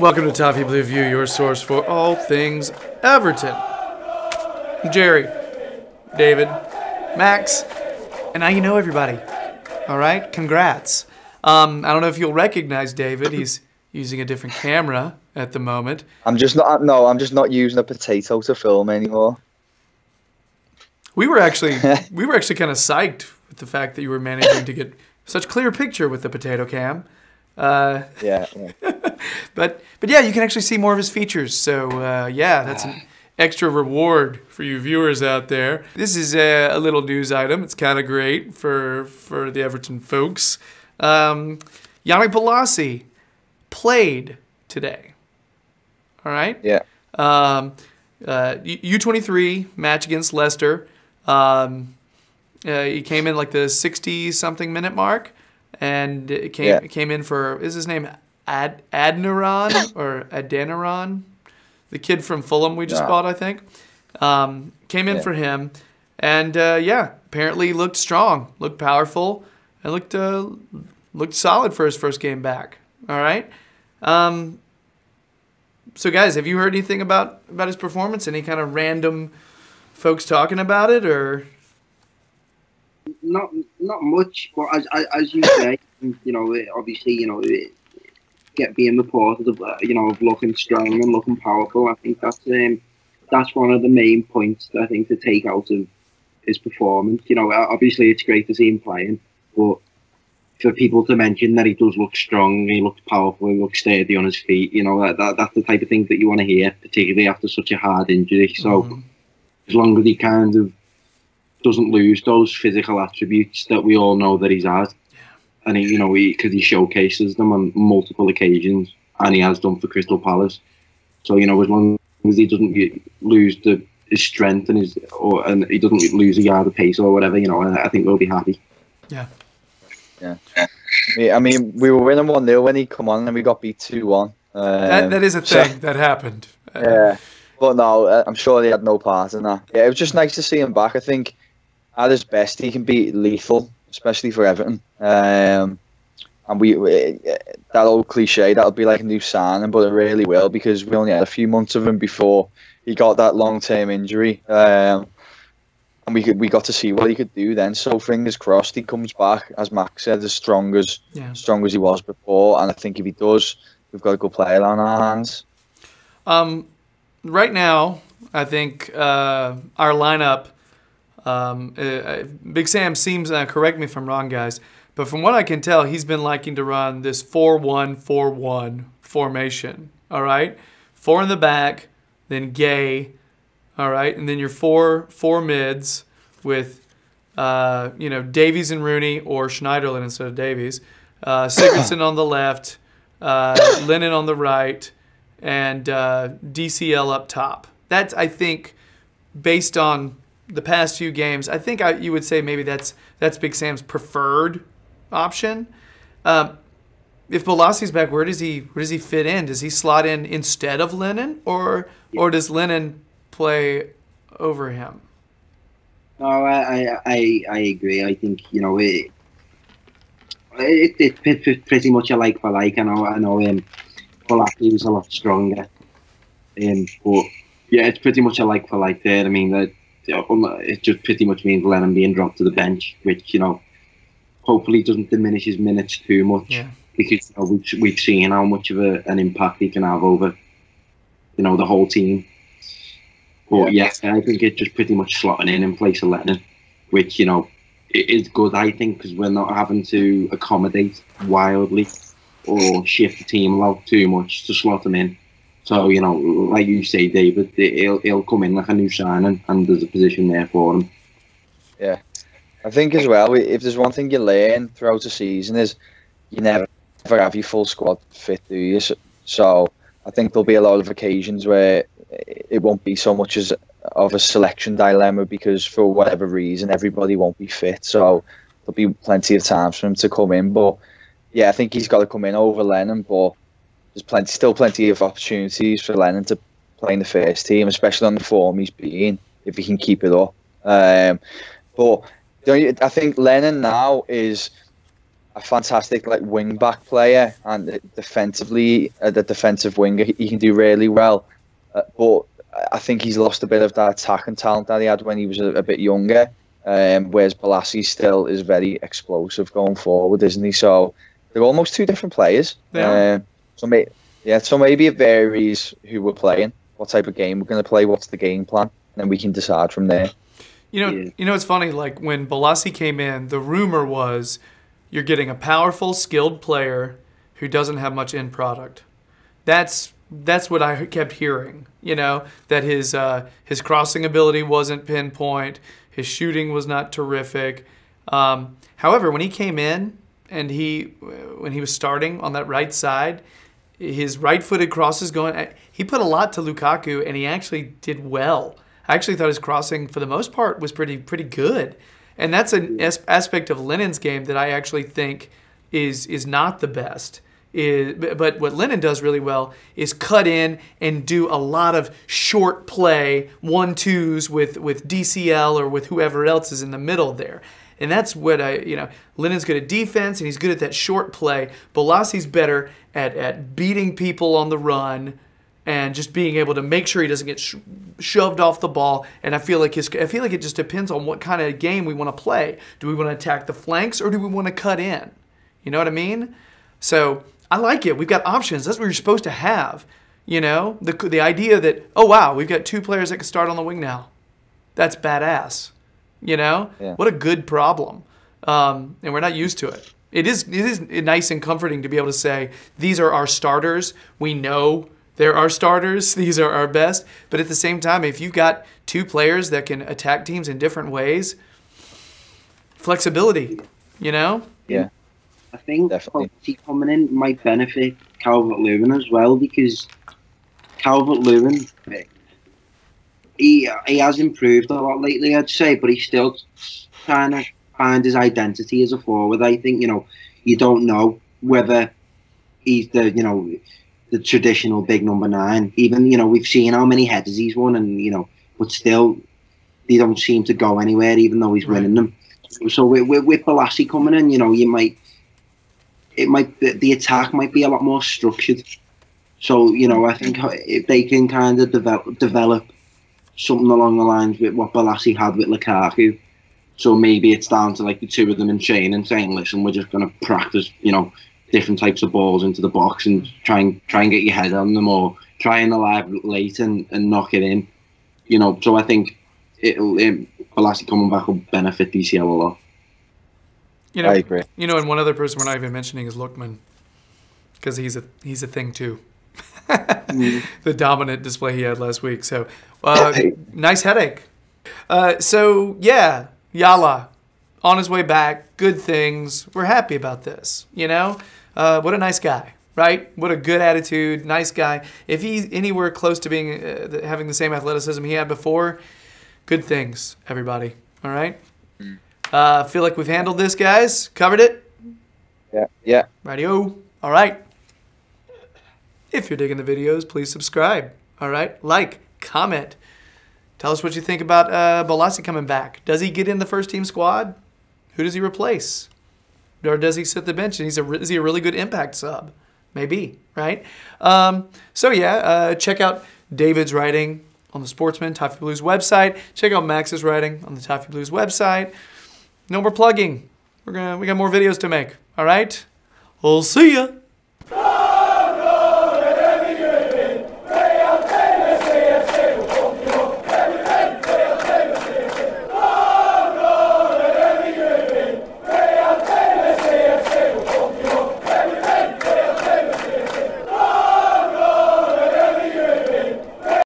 Welcome to Toffee Blue View, your source for all things Everton. Gerry, David, Max, and now you know everybody. All right, congrats. I don't know if you'll recognize David. He's using a different camera at the moment. I'm just not using a potato to film anymore. We were actually kind of psyched with the fact that you were managing to get such clear picture with the potato cam. Yeah. But yeah, you can actually see more of his features. So yeah, that's an extra reward for you viewers out there. This is a little news item. It's kind of great for the Everton folks. Yannick Bolasie played today. All right. Yeah. U23 match against Leicester. He came in like the 60-something minute mark, and it came in for, is his name Adniran or Adeniran? The kid from Fulham we just bought, I think. Came in for him, and apparently looked strong, looked powerful, and looked solid for his first game back. All right. So guys, have you heard anything about his performance? Any kind of random folks talking about it, or? Not much, but as you say, obviously, being reported of looking strong and looking powerful. I think that's one of the main points I think to take out of his performance. Obviously it's great to see him playing, but for people to mention that he does look strong, he looks powerful, he looks sturdy on his feet, that's the type of thing that you want to hear, particularly after such a hard injury. So as long as he kind of doesn't lose those physical attributes that we all know that he's had, and because he showcases them on multiple occasions, and he has done for Crystal Palace. So as long as he doesn't lose his strength and he doesn't lose a yard of pace or whatever, I think we'll be happy. Yeah. I mean, we were winning 1-0 when he come on, and we got beat 2-1. That is a thing that happened. Yeah, but no, I'm sure he had no part in that. Yeah, it was just nice to see him back. I think at his best, he can be lethal, especially for Everton. And that old cliche, that'll be like a new signing, but it really will, because we only had a few months of him before he got that long-term injury. And we got to see what he could do then. So fingers crossed he comes back, as Max said, as strong as he was before. And I think if he does, we've got a good player on our hands. Right now, I think our lineup, Big Sam seems, correct me if I'm wrong, guys, but from what I can tell, he's been liking to run this 4-1-4-1 formation. All right, 4 in the back, then Gay. All right, and then your four mids with Davies and Rooney, or Schneiderlin instead of Davies, Sigurdsson on the left, Lennon on the right, and DCL up top. That's, I think, based on the past few games, I think you would say maybe that's Big Sam's preferred option. If Bolasie's back, where does he fit in? Does he slot in instead of Lennon, or does Lennon play over him? No, I agree. I think it's pretty much a like for like. I know Bolasie was a lot stronger, but yeah, it's pretty much a like for like there. I mean, it just pretty much means Lennon being dropped to the bench, which hopefully doesn't diminish his minutes too much. Yeah. Because we've seen how much of an impact he can have over the whole team. But I think it's just pretty much slotting in place of Lennon, which it is good, I think, because we're not having to accommodate wildly or shift the team out too much to slot him in. So like you say, David, he'll come in like a new signing, and there's a position there for him. Yeah, I think as well, if there's one thing you learn throughout the season is you never have your full squad fit, do you? So I think there'll be a lot of occasions where it won't be so much as of a selection dilemma, because for whatever reason everybody won't be fit. So there'll be plenty of times for him to come in. But yeah, I think he's got to come in over Lennon. But there's still plenty of opportunities for Lennon to play in the first team, especially on the form he's been, if he can keep it up. But I think Lennon now is a fantastic like wing back player, and defensively, the defensive winger, he can do really well. But I think he's lost a bit of that attacking talent that he had when he was a bit younger. Whereas Bolasie still is very explosive going forward, isn't he? So they're almost two different players. Yeah. So maybe it varies who we're playing, what type of game we're going to play, what's the game plan, and then we can decide from there. You know, it's funny. Like when Bolasie came in, the rumor was you're getting a powerful, skilled player who doesn't have much end product. That's what I kept hearing. You know, that his crossing ability wasn't pinpoint, his shooting was not terrific. However, when he came in and when he was starting on that right side, his right-footed crosses he put a lot to Lukaku, and he actually did well. I actually thought his crossing, for the most part, was pretty good. And that's an aspect of Lennon's game that I actually think is not the best. But what Lennon does really well is cut in and do a lot of short play, 1-2s with DCL or with whoever else is in the middle there. And that's what Lennon's good at defense, and he's good at that short play. Bolasie's better at beating people on the run and just being able to make sure he doesn't get shoved off the ball. And I feel like it just depends on what kind of game we want to play. Do we want to attack the flanks, or do we want to cut in? You know what I mean? So I like it. We've got options. That's what you're supposed to have. You know, the idea that, oh wow, we've got two players that can start on the wing now. That's badass. You know, What a good problem. And we're not used to it. It is nice and comforting to be able to say these are our starters. We know they're our starters. These are our best. But at the same time, if you've got two players that can attack teams in different ways, flexibility. You know. Yeah. I think Definitely. coming in might benefit Calvert-Lewin as well, because Calvert-Lewin, he has improved a lot lately, I'd say, but he's still trying to find his identity as a forward. I think, you don't know whether he's the traditional big number 9. Even, we've seen how many headers he's won, and, but still, they don't seem to go anywhere, even though he's winning them. So with Bolasie coming in, the attack might be a lot more structured. So, I think if they can kind of develop something along the lines with what Bolasie had with Lukaku, so maybe it's down to like the two of them in training saying, listen, we're just going to practice, different types of balls into the box and try and get your head on them, or try and alive late and knock it in. So I think Bolasie coming back will benefit DCL a lot. I agree. And one other person we're not even mentioning is Lookman, because he's a thing too. The dominant display he had last week. So nice headache. Yala on his way back. Good things. We're happy about this. What a nice guy, right? What a good attitude. Nice guy. If he's anywhere close to being having the same athleticism he had before, good things, everybody. All right. Feel like we've handled this, guys. Covered it? Yeah. Radio. All right. If you're digging the videos, please subscribe. All right. Like, comment. Tell us what you think about Bolasie coming back. Does he get in the first team squad? Who does he replace? Or does he sit the bench and is he a really good impact sub? Maybe, right? Check out David's writing on the Sportsman Toffee Blues website. Check out Max's writing on the Toffee Blues website. No more plugging. We got more videos to make. All right? We'll see ya.